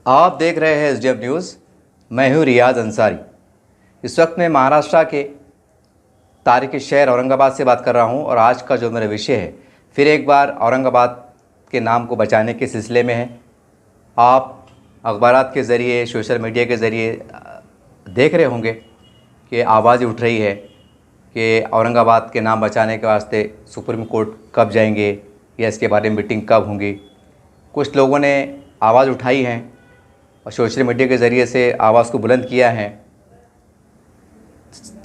आप देख रहे हैं एसडीएम न्यूज़। मैं हूं रियाज अंसारी। इस वक्त मैं महाराष्ट्र के तारीखी शहर औरंगाबाद से बात कर रहा हूं और आज का जो मेरा विषय है फिर एक बार औरंगाबाद के नाम को बचाने के सिलसिले में है। आप अखबारात के ज़रिए, सोशल मीडिया के ज़रिए देख रहे होंगे कि आवाज़ उठ रही है कि औरंगाबाद के नाम बचाने के वास्ते सुप्रीम कोर्ट कब जाएंगे या इसके बारे में मीटिंग कब होंगी। कुछ लोगों ने आवाज़ उठाई है और सोशल मीडिया के ज़रिए से आवाज़ को बुलंद किया है।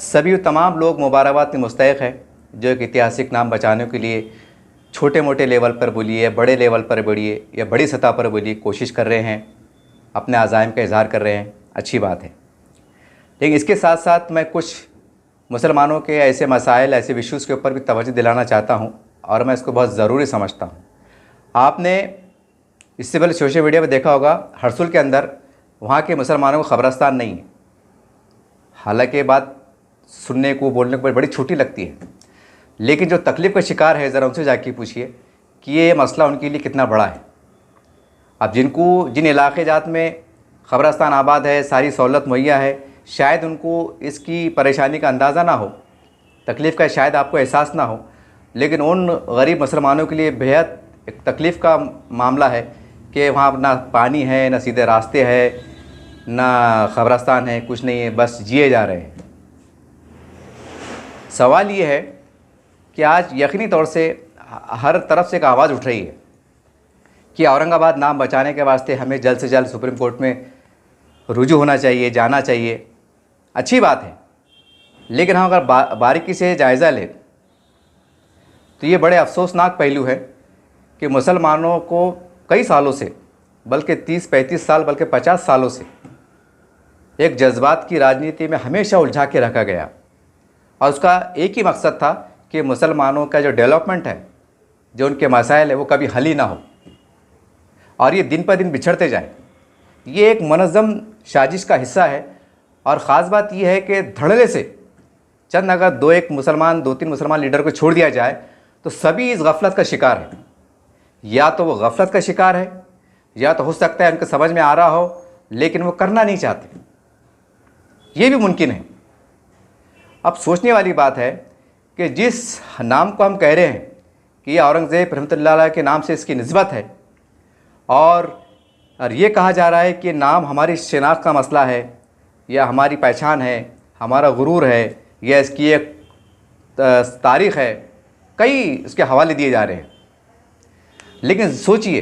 सभी तमाम लोग मुबारकबाद के मुस्तहिक़ हैं जो एक ऐतिहासिक नाम बचाने के लिए छोटे मोटे लेवल पर बोलिए, बड़े लेवल पर बोलिए या बड़ी सतह पर बोलिए कोशिश कर रहे हैं, अपने अज़ाइम का इज़हार कर रहे हैं। अच्छी बात है, लेकिन इसके साथ साथ मैं कुछ मुसलमानों के ऐसे मसाइल, ऐसे इश्यूज़ के ऊपर भी तवज्जो दिलाना चाहता हूं और मैं इसको बहुत ज़रूरी समझता हूं। आपने इससे पहले सोशल मीडिया पर देखा होगा, हरसुल के अंदर वहाँ के मुसलमानों को ख़बरस्तान नहीं है। हालांकि बात सुनने को, बोलने को बड़ी छोटी लगती है, लेकिन जो तकलीफ़ का शिकार है ज़रा उनसे जाके पूछिए कि ये मसला उनके लिए कितना बड़ा है। अब जिन इलाके जात में ख़बरस्तान आबाद है, सारी सहूलत मुहैया है, शायद उनको इसकी परेशानी का अंदाज़ा ना हो, तकलीफ़ का शायद आपको एहसास ना हो, लेकिन उन गरीब मुसलमानों के लिए बेहद एक तकलीफ़ का मामला है कि वहाँ ना पानी है, ना सीधे रास्ते है, ना ख़बरस्तान है, कुछ नहीं है, बस जिए जा रहे हैं। सवाल ये है कि आज यकीनी तौर से हर तरफ से एक आवाज़ उठ रही है कि औरंगाबाद नाम बचाने के वास्ते हमें जल्द से जल्द सुप्रीम कोर्ट में रुजू होना चाहिए, जाना चाहिए। अच्छी बात है, लेकिन हम अगर बारीकी से जायज़ा लें तो ये बड़े अफसोसनाक पहलू है कि मुसलमानों को कई सालों से, बल्कि 30-35 साल, बल्कि 50 सालों से एक जज्बात की राजनीति में हमेशा उलझा के रखा गया और उसका एक ही मकसद था कि मुसलमानों का जो डेवलपमेंट है, जो उनके मसाइल है, वो कभी हल ही ना हो और ये दिन पर दिन बिछड़ते जाए। ये एक मनज़्ज़म साजिश का हिस्सा है और ख़ास बात यह है कि धड़ल्ले से चंद अगर 2-3 मुसलमान लीडर को छोड़ दिया जाए तो सभी इस गफलत का शिकार है। या तो वो गफलत का शिकार है, या तो हो सकता है उनके समझ में आ रहा हो लेकिन वो करना नहीं चाहते, ये भी मुमकिन है। अब सोचने वाली बात है कि जिस नाम को हम कह रहे हैं कि ये औरंगज़ेब रहमतुल्लाह अलैह के नाम से इसकी निस्बत है और ये कहा जा रहा है कि नाम हमारी शिनाख्त का मसला है या हमारी पहचान है, हमारा गुरूर है या इसकी एक तारीख़ है, कई इसके हवाले दिए जा रहे हैं। लेकिन सोचिए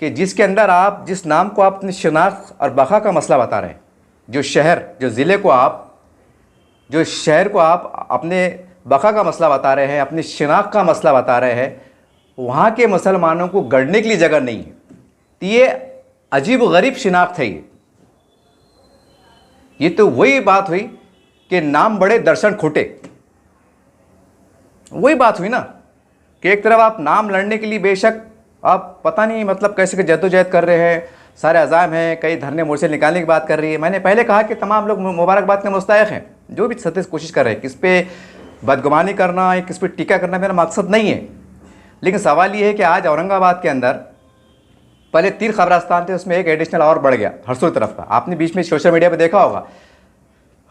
कि जिसके अंदर आप, जिस नाम को आप अपनी शिनाख्त और बका का मसला बता रहे हैं, जो शहर, जो ज़िले को आप, जो शहर को आप अपने बका का मसला बता रहे हैं, अपनी शिनाख्त का मसला बता रहे हैं, वहाँ के मुसलमानों को गढ़ने के लिए जगह नहीं है। तो ये अजीब गरीब शिनाख्त है। ये तो वही बात हुई कि नाम बड़े दर्शन खोटे। वही बात हुई ना कि एक तरफ आप नाम लड़ने के लिए बेशक आप पता नहीं मतलब कैसे के जद्दोजहद कर रहे हैं, सारे अज़ाम हैं, कई धरने मोर्चे निकालने की बात कर रही है। मैंने पहले कहा कि तमाम लोग मुबारकबाद के मुस्तहिक़ हैं जो भी सत्य कोशिश कर रहे हैं। किस पे बदगुमानी करना या किस पे टीका करना मेरा मकसद नहीं है, लेकिन सवाल ये है कि आज औरंगाबाद के अंदर पहले 3 ख़बरस्तान थे, उसमें एक एडिशनल और बढ़ गया हरसुल तरफ का। आपने बीच में सोशल मीडिया पर देखा होगा,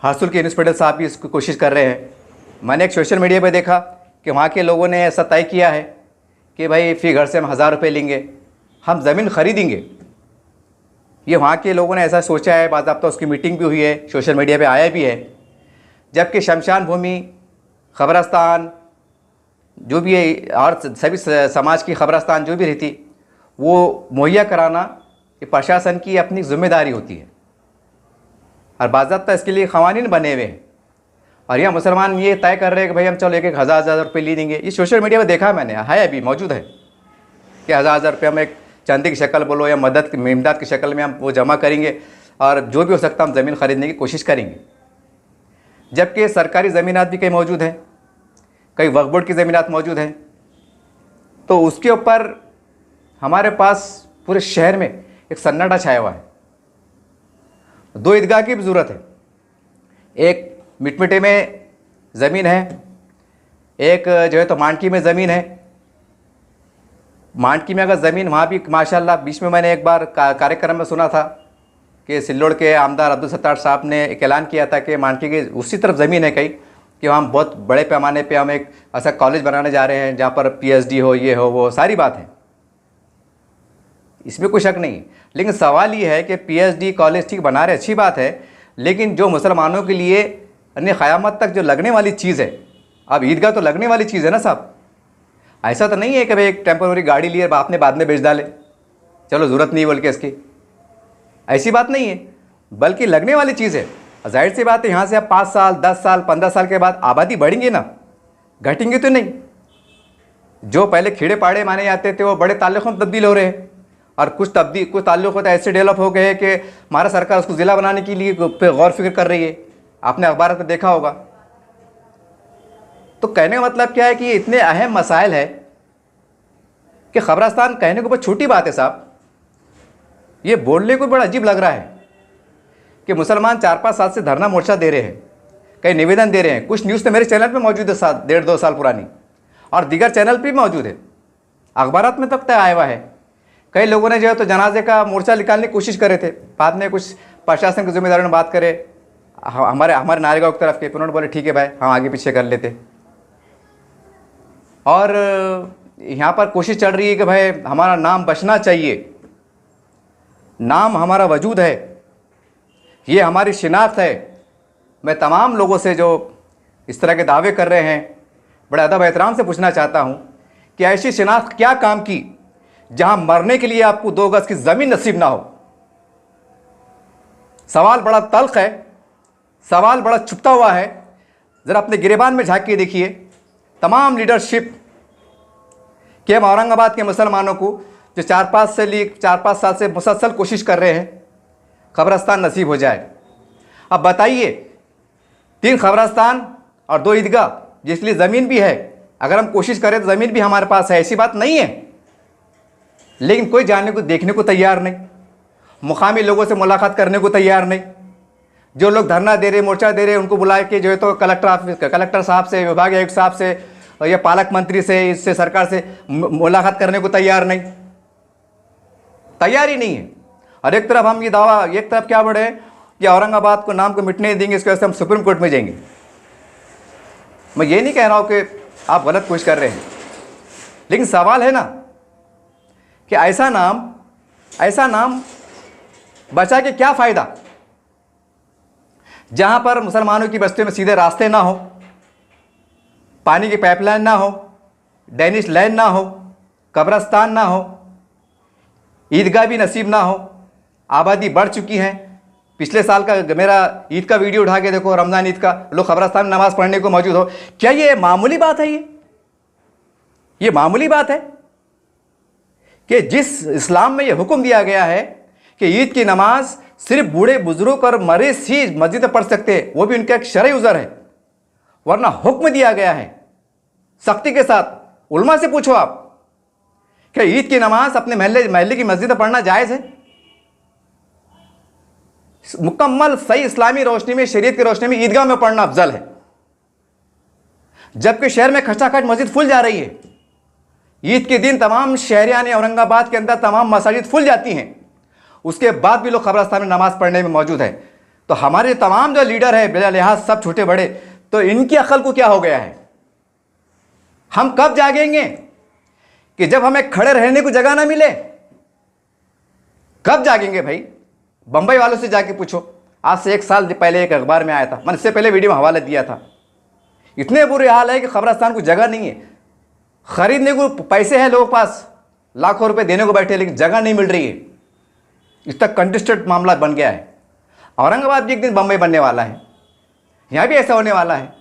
हरसुल के इंस्पेक्टर साहब भी इसकी कोशिश कर रहे हैं। मैंने एक सोशल मीडिया पर देखा कि वहाँ के लोगों ने ऐसा तय किया है कि भाई फ़ी घर से हम 1000 रुपये लेंगे, हम ज़मीन ख़रीदेंगे। ये वहाँ के लोगों ने ऐसा सोचा है, बाज़ाब्ता उसकी मीटिंग भी हुई है, सोशल मीडिया पे आया भी है। जबकि शमशान भूमि, ख़बरस्तान जो भी है और सभी समाज की ख़बरस्तान जो भी रहती, वो मुहैया कराना ये प्रशासन की अपनी ज़िम्मेदारी होती है और बाज़ाब्ता इसके लिए क़वानीन बने हुए हैं। और यह मुसलमान ये तय कर रहे हैं कि भाई हम चलो 1,000 रुपये ले लेंगे। ये सोशल मीडिया पर देखा मैंने, है अभी मौजूद है कि 1000 रुपये हम एक चंदी की शक्ल बोलो या इमदाद की शक्ल में हम वो जमा करेंगे और जो भी हो सकता हम ज़मीन ख़रीदने की कोशिश करेंगे। जबकि सरकारी ज़मीनात भी कई मौजूद हैं, कई वक्फ बोर्ड की ज़मीनात मौजूद हैं। तो उसके ऊपर हमारे पास पूरे शहर में एक सन्नाटा छाया हुआ है। 2 ईदगाह की भी ज़रूरत है, एक मिटमिटे में ज़मीन है, एक जो है तो मांडकी में ज़मीन है। मांडकी में अगर ज़मीन, वहाँ भी माशाल्लाह बीच में मैंने एक बार कार्यक्रम में सुना था कि सिल्लोड़ के आमदार अब्दुल सत्तार साहब ने एक ऐलान किया था कि मानकी की उसी तरफ ज़मीन है कहीं कि हम बहुत बड़े पैमाने पे हम एक ऐसा कॉलेज बनाने जा रहे हैं जहाँ पर पीएचडी हो, ये हो, वो सारी बात है, इसमें कोई शक नहीं है। लेकिन सवाल ये है कि पीएचडी कॉलेज ठीक बना रहे, अच्छी बात है, लेकिन जो मुसलमानों के लिए अन्य क़यामत तक जो लगने वाली चीज़ है, अब ईदगाह तो लगने वाली चीज़ है ना साहब। ऐसा तो नहीं है कि भाई एक टेम्पोररी गाड़ी लिए आपने बाद में बेच डाले, चलो ज़रूरत नहीं बोल के इसकी, ऐसी बात नहीं है, बल्कि लगने वाली चीज़ है। जाहिर सी बात है, यहाँ से अब 5 साल 10 साल 15 साल के बाद आबादी बढ़ेंगी ना, घटेंगे तो नहीं। जो पहले खेड़े पाड़े माने जाते थे वो बड़े ताल्लुकों में तब्दील हो रहे हैं, और कुछ ताल्लुक तो ऐसे डेवलप हो गए हैं कि हमारा सरकार उसको ज़िला बनाने के लिए पे गौर फिक्र कर रही है, आपने अखबार में देखा होगा। तो कहने का मतलब क्या है कि ये इतने अहम मसाइल है कि खबरस्तान कहने को बहुत छोटी बात है साहब। ये बोलने को बड़ा अजीब लग रहा है कि मुसलमान 4-5 साल से धरना मोर्चा दे रहे हैं, कई निवेदन दे रहे हैं। कुछ न्यूज़ तो मेरे चैनल पे मौजूद है 1.5-2 साल पुरानी, और दीगर चैनल पे भी मौजूद है, अखबारात में तक तय आया हुआ है। कई लोगों ने जो है तो जनाजे का मोर्चा निकालने की कोशिश करे थे, बाद में कुछ प्रशासन के जिम्मेदारों ने बात करे हमारे नारेगांव की तरफ के, उन्होंने बोले ठीक है भाई हम आगे पीछे कर लेते। और यहाँ पर कोशिश चल रही है कि भाई हमारा नाम बचना चाहिए, नाम हमारा वजूद है, ये हमारी शिनाख्त है। मैं तमाम लोगों से जो इस तरह के दावे कर रहे हैं बड़े अदब एहतराम से पूछना चाहता हूँ कि ऐसी शिनाख्त क्या काम की जहाँ मरने के लिए आपको 2 गज की ज़मीन नसीब ना हो। सवाल बड़ा तल्ख है, सवाल बड़ा छुपता हुआ है। ज़रा अपने गिरेबान में झाँक के देखिए, तमाम लीडरशिप कि हम औरंगाबाद के मुसलमानों को जो 4-5 साल से मुसलसल कोशिश कर रहे हैं कब्रस्तान नसीब हो जाए। अब बताइए, 3 कब्रस्तान और 2 ईदगाह, जिसलिए ज़मीन भी है, अगर हम कोशिश करें तो ज़मीन भी हमारे पास है, ऐसी बात नहीं है, लेकिन कोई जाने को देखने को तैयार नहीं, मुकामी लोगों से मुलाकात करने को तैयार नहीं। जो लोग धरना दे रहे, मोर्चा दे रहे, उनको बुला के जो है तो कलेक्टर साहब से, विभागीय आयुक्त साहब से या पालक मंत्री से, इससे सरकार से मुलाकात करने को तैयार नहीं, तैयार ही नहीं है। और एक तरफ हम ये दावा, एक तरफ क्या बढ़े कि औरंगाबाद को नाम को मिटने देंगे, इसके वजह से हम सुप्रीम कोर्ट में जाएंगे। मैं ये नहीं कह रहा हूँ कि आप गलत कोशिश कर रहे हैं, लेकिन सवाल है ना कि ऐसा नाम बचा के क्या फ़ायदा जहाँ पर मुसलमानों की बस्तियों में सीधे रास्ते ना हो, पानी की पाइपलाइन ना हो, डैनिश लाइन ना हो, कब्रस्तान ना हो, ईदगाह भी नसीब ना हो। आबादी बढ़ चुकी है। पिछले साल का मेरा ईद का वीडियो उठा के देखो, रमज़ान ईद का, लोग कब्रस्तान में नमाज़ पढ़ने को मौजूद हो। क्या ये मामूली बात है? ये मामूली बात है कि जिस इस्लाम में ये हुक्म दिया गया है कि ईद की नमाज सिर्फ बूढ़े बुजुर्ग और मरीज ही मस्जिद में पढ़ सकते हैं, वो भी उनका एक शरई उज़र है, वरना हुक्म दिया गया है सख्ती के साथ। उलमा से पूछो आप कि ईद की नमाज अपने महल्ले की मस्जिद में पढ़ना जायज़ है? मुकम्मल सही इस्लामी रोशनी में, शरीयत की रोशनी में ईदगाह में पढ़ना अफजल है, जबकि शहर में खचाखच मस्जिद फुल जा रही है। ईद के दिन तमाम शहरियान औरंगाबाद के अंदर तमाम मसाजिद फुल जाती हैं, उसके बाद भी लोग कब्रस्तान में नमाज पढ़ने में मौजूद है। तो हमारे तमाम जो लीडर है बिला लिहाज सब छोटे बड़े, तो इनकी अकल को क्या हो गया है? हम कब जागेंगे कि जब हमें खड़े रहने को जगह ना मिले? कब जागेंगे भाई? बंबई वालों से जाके पूछो, आज से 1 साल पहले एक अखबार में आया था, मैंने इससे पहले वीडियो में हवाला दिया था। इतने बुरे हाल है कि कब्रस्तान को जगह नहीं है, खरीदने को पैसे हैं लोगों के पास, लाखों रुपए देने को बैठे, लेकिन जगह नहीं मिल रही है। इस तक कंटेस्टेड मामला बन गया है। औरंगाबाद भी एक दिन बंबई बनने वाला है, यहाँ भी ऐसा होने वाला है।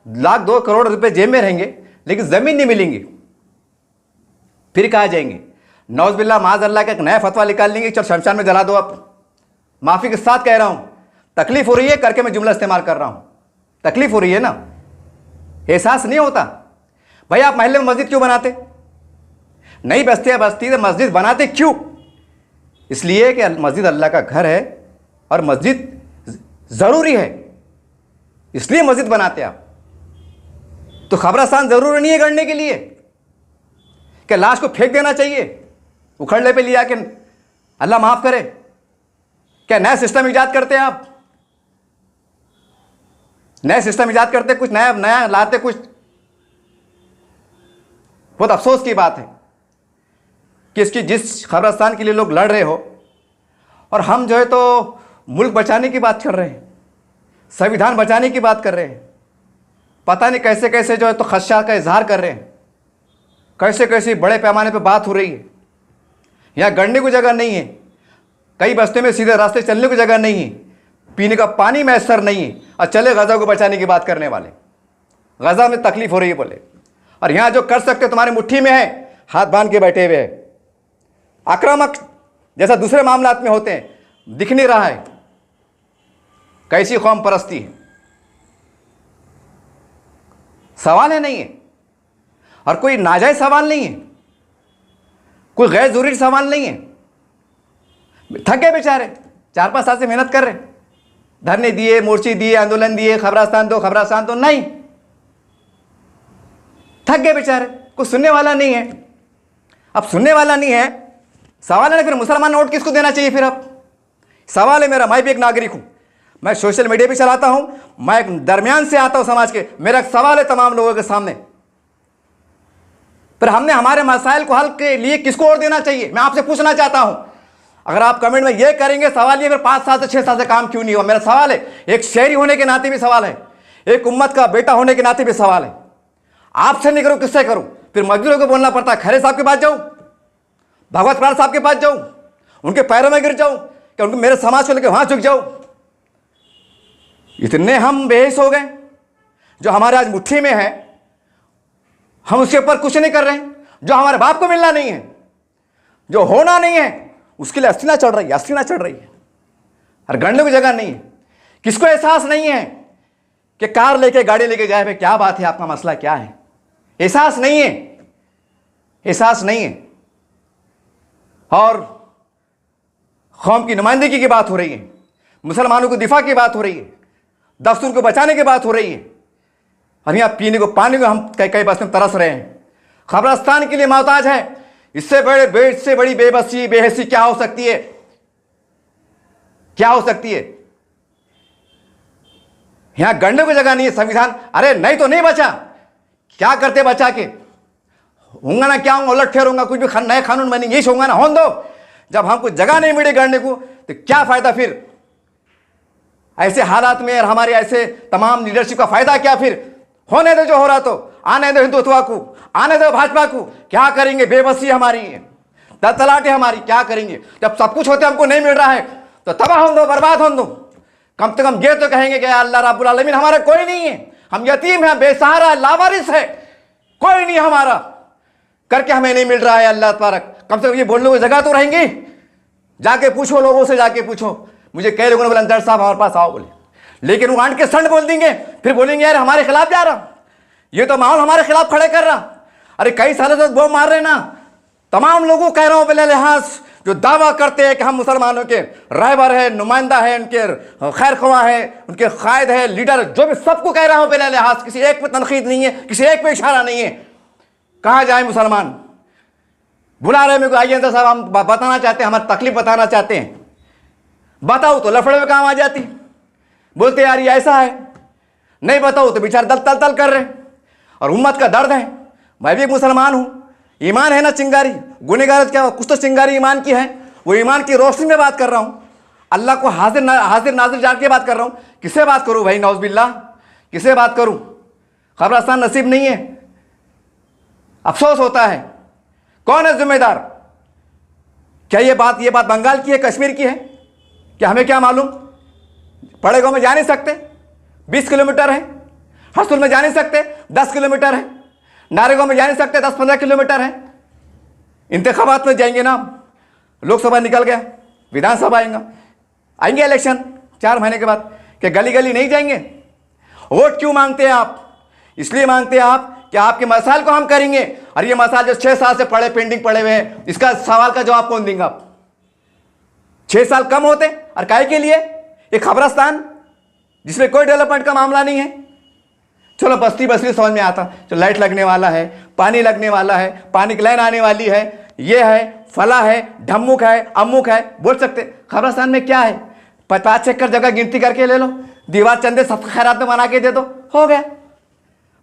1-2 करोड़ रुपए जेब में रहेंगे, लेकिन ज़मीन नहीं मिलेंगी। फिर कहाँ जाएंगे? नौज़बिल्लाह माज़ अल्लाह का एक नया फतवा निकाल लेंगे, चल शमशान में जला दो। आप माफ़ी के साथ कह रहा हूँ, तकलीफ़ हो रही है करके मैं जुमला इस्तेमाल कर रहा हूँ, तकलीफ़ हो रही है ना, एहसास नहीं होता। भाई आप महल्ले में मस्जिद क्यों बनाते? नई बस्ती तो मस्जिद बनाते क्यों? इसलिए कि मस्जिद अल्लाह का घर है और मस्जिद ज़रूरी है, इसलिए मस्जिद बनाते आप। तो कब्रस्तान ज़रूरी नहीं है गढ़ने के लिए कि लाश को फेंक देना चाहिए उखड़ने पे लिया कि अल्लाह माफ़ करे। क्या नया सिस्टम इजाद करते हैं आप? नए सिस्टम इजाद करते, कुछ नया नया लाते कुछ। बहुत अफसोस की बात है कि इसकी जिस खबरस्तान के लिए लोग लड़ रहे हो और हम जो है तो मुल्क बचाने की बात कर रहे हैं, संविधान बचाने की बात कर रहे हैं, पता नहीं कैसे कैसे जो है तो खदशा का इजहार कर रहे हैं, कैसे कैसे बड़े पैमाने पे बात हो रही है। यहाँ गड़ने को जगह नहीं है, कई बस्ते में सीधे रास्ते चलने को जगह नहीं है, पीने का पानी मैसर नहीं है, और चले गज़ा को बचाने की बात करने वाले। गज़ा में तकलीफ हो रही है बोले, और यहाँ जो कर सकते तुम्हारी मुट्ठी में है, हाथ बांध के बैठे हुए हैं। आक्रामक जैसा दूसरे मामलात में होते हैं, दिख नहीं रहा है कैसी कौम परस्ती है। सवाल है नहीं है, और कोई नाजायज सवाल नहीं है, कोई गैर जरूरी सवाल नहीं है। थक गए बेचारे, 4-5 साल से मेहनत कर रहे, धरने दिए, मोर्चे दिए, आंदोलन दिए, खबरस्तान दो नहीं, थक गए बेचारे, कुछ सुनने वाला नहीं है। अब सुनने वाला नहीं है, सवाल है ना फिर मुसलमान वोट किसको देना चाहिए? फिर अब सवाल है मेरा, मैं भी एक नागरिक हूं, मैं सोशल मीडिया भी चलाता हूं, मैं एक दरमियान से आता हूं समाज के। मेरा एक सवाल है तमाम लोगों के सामने, फिर हमने हमारे मसाइल को हल के लिए किसको वोट देना चाहिए? मैं आपसे पूछना चाहता हूं। अगर आप कमेंट में ये करेंगे सवाल ये फिर 5 साल से 6 साल से काम क्यों नहीं हुआ? मेरा सवाल है, एक शहरी होने के नाते भी सवाल है, एक उम्मत का बेटा होने के नाते भी सवाल है। आपसे नहीं करूं किससे करूं? फिर मजदूरों को बोलना पड़ता है, खैरे साहब के पास जाऊं, भगवत प्राण साहब के पास जाऊं, उनके पैरों में गिर जाऊं, कि उनके मेरे समाज को लेकर वहां झुक जाऊं? इतने हम बेहिस हो गए, जो हमारे आज मुट्ठी में है हम उसके ऊपर कुछ नहीं कर रहे हैं। जो हमारे बाप को मिलना नहीं है, जो होना नहीं है, उसके लिए अस्थिना चढ़ रही है, और गणने की जगह नहीं है। किसको एहसास नहीं है कि कार लेके गाड़ी लेके जाए भाई क्या बात है, आपका मसला क्या है? एहसास नहीं है। और कौम की नुमाइंदगी की बात हो रही है, मुसलमानों को दिफा की बात हो रही है, दस्तूर को बचाने की बात हो रही है, और यहाँ पीने को पानी को हम कई बस में तरस रहे हैं। खबरस्तान के लिए मोहताज है। इससे बड़ी बेबसी बेहसी क्या हो सकती है? यहां गंडे को जगह नहीं है। संविधान अरे नहीं तो नहीं बचा, क्या करते बचा के? होगा ना क्या होगा, उलट फेरूंगा, कुछ भी नए कानून बनेंगे, यही होगा ना, होने दो। जब हमको जगह नहीं मिली गढ़ने को तो क्या फायदा फिर? ऐसे हालात में और हमारे ऐसे तमाम लीडरशिप का फायदा क्या फिर? होने दो जो हो रहा, तो आने दो हिंदुत्व को, आने दो भाजपा को। क्या करेंगे? बेबसी हमारी है, तलाटे हमारी, क्या करेंगे? जब सब कुछ होते हमको नहीं मिल रहा है तो तबाह हो दो, बर्बाद हो दो। कम से कम ये तो कहेंगे कि अल्लाह रब्बुल आलमीन हमारा कोई नहीं है, हम यतीम हैं, बेसहारा, लावारिस है, कोई नहीं हमारा, करके हमें नहीं मिल रहा है अल्लाह तबारक। कम से कम ये बोलने की जगह तो रहेंगी। जाके पूछो, लोगों से जाके पूछो। मुझे कई लोगों ने बोला अंदर साहब हमारे पास आओ, बोले, लेकिन वो आंट के संड बोल देंगे, फिर बोलेंगे यार हमारे खिलाफ जा रहा, ये तो माहौल हमारे खिलाफ खड़े कर रहा। अरे कई सालों से बम मार रहे ना, तमाम लोगों कह रहा हूं बिला लिहाज जो दावा करते हैं कि हम मुसलमानों के रहबर है, नुमाइंदा है, उनके खैर ख्वाह है, उनके कायद है, लीडर, जो भी सबको कह रहा हूं बिला लिहाज, किसी एक पे तनकीद नहीं है, किसी एक पे इशारा नहीं है। कहाँ जाए मुसलमान? बुला रहे मेरे को, आइए अंदर साहब, हम बताना चाहते हैं, हमारी तकलीफ बताना चाहते हैं। बताओ तो लफड़े में काम आ जाती, बोलते यार ये ऐसा है, नहीं बताओ तो बेचारे दल तल तल कर रहे। और उम्मत का दर्द है। मैं भी एक मुसलमान हूं, ईमान है ना चिंगारी, गुनहगार क्या कुछ तो चिंगारी ईमान की है, वो ईमान की रोशनी में बात कर रहा हूं, अल्लाह को हाजिर नाजिर जान के बात कर रहा हूं। किससे बात करूं भाई? नौज़बिल्लाह, किससे बात करूं? खबरस्तान नसीब नहीं है। अफसोस होता है। कौन है जिम्मेदार? क्या ये बात बंगाल की है, कश्मीर की है? क्या हमें क्या मालूम? बड़े गांव में जा नहीं सकते, 20 किलोमीटर है। हरसुल में जा नहीं सकते, 10 किलोमीटर है। नारेगांव में जा नहीं सकते, 10-15 किलोमीटर है। इंतखाबात में जाएंगे ना, लोकसभा निकल गया, विधानसभा आएंगे इलेक्शन 4 महीने के बाद, क्या गली गली नहीं जाएंगे? वोट क्यों मांगते हैं आप? इसलिए मांगते हैं आप कि आपके मसाइल को हम करेंगे, और ये मसाइल जो 6 साल से पेंडिंग पड़े हुए हैं, इसका सवाल का जवाब कौन देंगे आप? 6 साल कम होते और काहे के लिए? एक खबरस्तान जिसमें कोई डेवलपमेंट का मामला नहीं है। चलो बस्ती समझ में आता, तो लाइट लगने वाला है, पानी लगने वाला है, पानी की लाइन आने वाली है, ये है, फला है, ढम्मुक है, अमुक है, बोल सकते। खबरस्तान में क्या है? 5 एकड़ जगह गिनती करके ले लो, दीवार चंदे सबका खैरात में बना के दे दो, हो गया।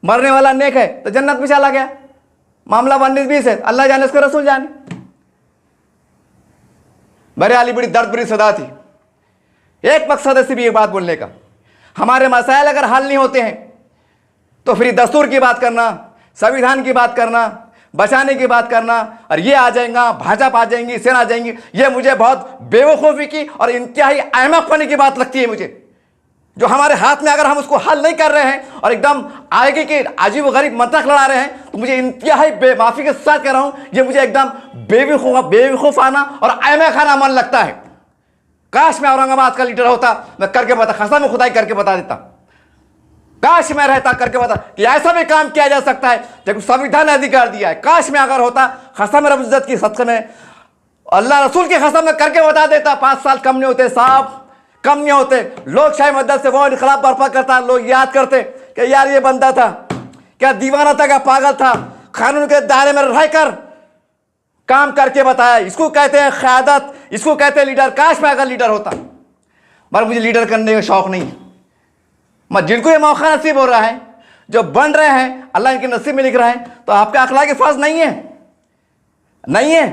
मरने वाला नेक है तो जन्नत में चला गया। मामला 19-20 है, अल्लाह जाने उसका रसूल जाने। मेरे आली बड़ी दर्द भरी सदा थी। एक मकसद है सिर्फ ये बात बोलने का, हमारे मसाइल अगर हल नहीं होते हैं तो फिर दस्तूर की बात करना, संविधान की बात करना, बचाने की बात करना, और ये आ जाएगा, भाजपा आ जाएंगी, सेना आ जाएंगी, ये मुझे बहुत बेवकूफ़ी की और इंतहाई अहमकपने की बात लगती है मुझे। जो हमारे हाथ में अगर हम उसको हल नहीं कर रहे हैं और एकदम आगे के अजीब गरीब मंतक लड़ा रहे हैं तो मुझे इंतहाई बेमाफी के साथ कह रहा हूं, ये मुझे एकदम बेवकूफ़ाना और अहमखाना मन लगता है। काश मैं औरंगाबाद का लीडर होता, मैं करके बता, कसम खुदाई करके बता देता। काश मैं रहता, करके बता कि ऐसा भी काम किया जा सकता है जब संविधान ने अधिकार दिया है। काश मैं अगर होता, कसम रब इज्जत की सत्य में, अल्लाह रसूल की कसम में करके बता देता। 5 साल कम नहीं होते साहब, कम नहीं होते। लोकशाही मदद से वो इनकलाब बर्पा करता, लोग याद करते कि यार ये बंदा था क्या मौलाना था क्या पागल था, कानून के दायरे में रहकर काम करके बताया। इसको कहते हैं क़यादत, इसको कहते हैं लीडर। काश मैं अगर लीडर होता, मगर मुझे लीडर करने का शौक नहीं है। मैं जिनको ये मौका नसीब हो रहा है, जो बन रहे हैं, अल्लाह इनके नसीब में लिख रहा है, तो आपका अखलाकी फर्ज नहीं है, नहीं है।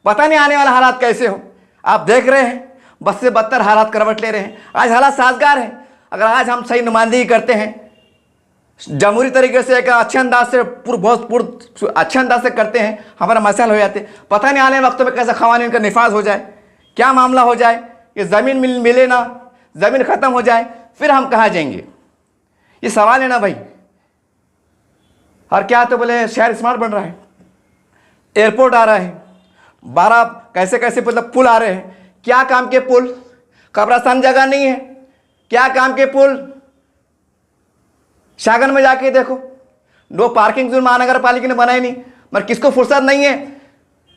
पता नहीं आने वाला हालात कैसे हो। आप देख रहे हैं बस से बदतर हालात करवट ले रहे हैं। आज हालात साजगार हैं, अगर आज हम सही नुमाइंदगी करते हैं, जमहूरी तरीके से एक अच्छे अंदाज से बहुत अच्छे अंदाज से करते हैं, हमारा मसाइल हो जाते। पता नहीं आने वक्त में कैसा क़वानीन का निफाज हो जाए, क्या मामला हो जाए, ये ज़मीन मिले ना, ज़मीन ख़त्म हो जाए, फिर हम कहाँ जाएंगे? ये सवाल है ना भाई। और क्या तो बोले शहर स्मार्ट बन रहा है, एयरपोर्ट आ रहा है, 12 कैसे कैसे मतलब पुल आ रहे हैं। क्या काम के पुल? कब्रिस्तान जगह नहीं है, क्या काम के पुल? शागन में जाके देखो, नो पार्किंग जोन महानगर पालिका ने बनाई नहीं। मगर किसको फुर्सत नहीं है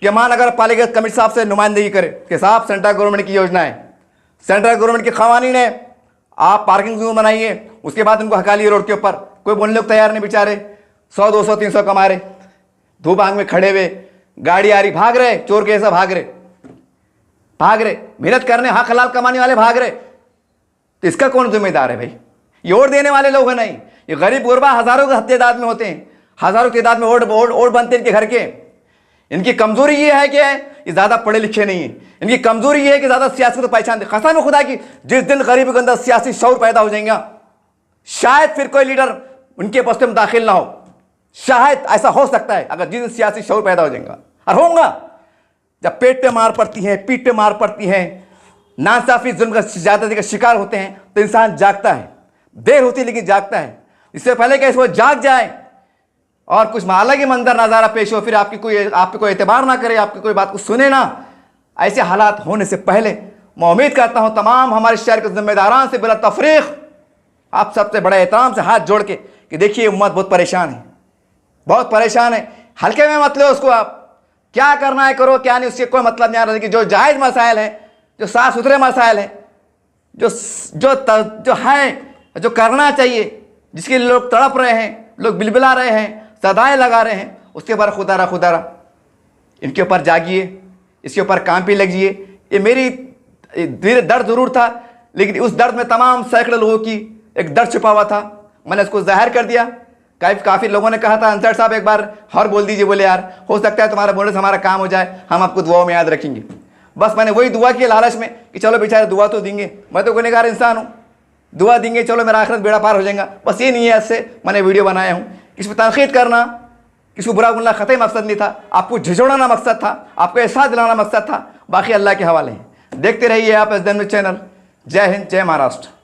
कि महानगर पालिका कमिश्नर साहब से नुमाइंदगी करे कि साहब सेंट्रल गवर्नमेंट की योजना है, सेंट्रल गवर्नमेंट के क़वानीन है, आप पार्किंग जोन बनाइए। उसके बाद उनको हका लिए रोड के ऊपर, कोई बोलने को तैयार नहीं बेचारे। 100, 200, 300 कमा रहे, धूप आग में खड़े हुए, गाड़ी आ रही, भाग रहे, चोर के ऐसा भाग रहे, मेहनत करने, हक हलाल कमाने वाले भाग रहे। तो इसका कौन जिम्मेदार है भाई? ये वोट देने वाले लोग हैं नहीं, ये गरीब गुरबा हज़ारों की तादाद में होते हैं, हज़ारों की तादाद में वोट बनते हैं इनके घर के। इनकी कमज़ोरी ये है कि ये ज़्यादा पढ़े लिखे नहीं है, इनकी कमज़ोरी ये है कि ज़्यादा सियासत को पहचानते। कसम खुदा की जिस दिन गरीब के अंदर सियासी शऊर पैदा हो जाएगा, शायद फिर कोई लीडर उनके पोस्ट में दाखिल ना हो। शायद ऐसा हो सकता है अगर जिस दिन सियासी शऊर पैदा हो जाएगा। और होगा जब पेट पे मार पड़ती है, पीठ पे मार पड़ती है, नांसाफी जुल्म का ज़्यादती का शिकार होते हैं, तो इंसान जागता है। देर होती है लेकिन जागता है। इससे पहले कि वो जाग जाए और कुछ अलग ही मंजर नज़ारा पेश हो, फिर आप पे कोई एतबार ना करे, आपकी कोई बात को सुने ना, ऐसे हालात होने से पहले मैं उम्मीद करता हूँ तमाम हमारे शहर के जिम्मेदारान से बिला तफरीक आप सबसे बड़े एहतराम से हाथ जोड़ के कि देखिए उम्मत बहुत परेशान है, बहुत परेशान है। हल्के में मत लो उसको, आप क्या करना है करो, क्या नहीं उससे कोई मतलब नहीं आ रहा। लेकिन जो जायज़ मसाइल हैं, जो साफ़ सुथरे मसाइल हैं, जो है, जो करना चाहिए, जिसके लिए लोग तड़प रहे हैं, लोग बिलबिला रहे हैं, सदाएं लगा रहे हैं, उसके ऊपर खुदारा इनके ऊपर जागिए, इसके ऊपर काम पे लगिए। ये मेरी दर्द ज़रूर था, लेकिन उस दर्द में तमाम सैकड़ों लोगों की एक दर्द छुपा हुआ था, मैंने इसको ज़ाहिर कर दिया। काफ़ी लोगों ने कहा था अंसर साहब एक बार और बोल दीजिए, बोले यार हो सकता है तुम्हारा बोलने से हमारा काम हो जाए, हम आपको दुआओं में याद रखेंगे। बस मैंने वही दुआ की लालच में कि चलो बेचारे दुआ तो देंगे, मैं तो गुनहगार इंसान हूँ, दुआ देंगे, चलो मेरा आखिरत बेड़ा पार हो जाएगा। बस ये नहीं है, इससे मैंने वीडियो बनाया हूँ। इसमें तनकीद करना, किसी को बुरा बोलना ख़तई मकसद नहीं था, आपको झिझोड़ना मकसद था, आपको एहसास दिलाना मकसद था। बाकी अल्लाह के हवाले हैं। देखते रहिए आप SDN न्यूज़ चैनल। जय हिंद, जय महाराष्ट्र।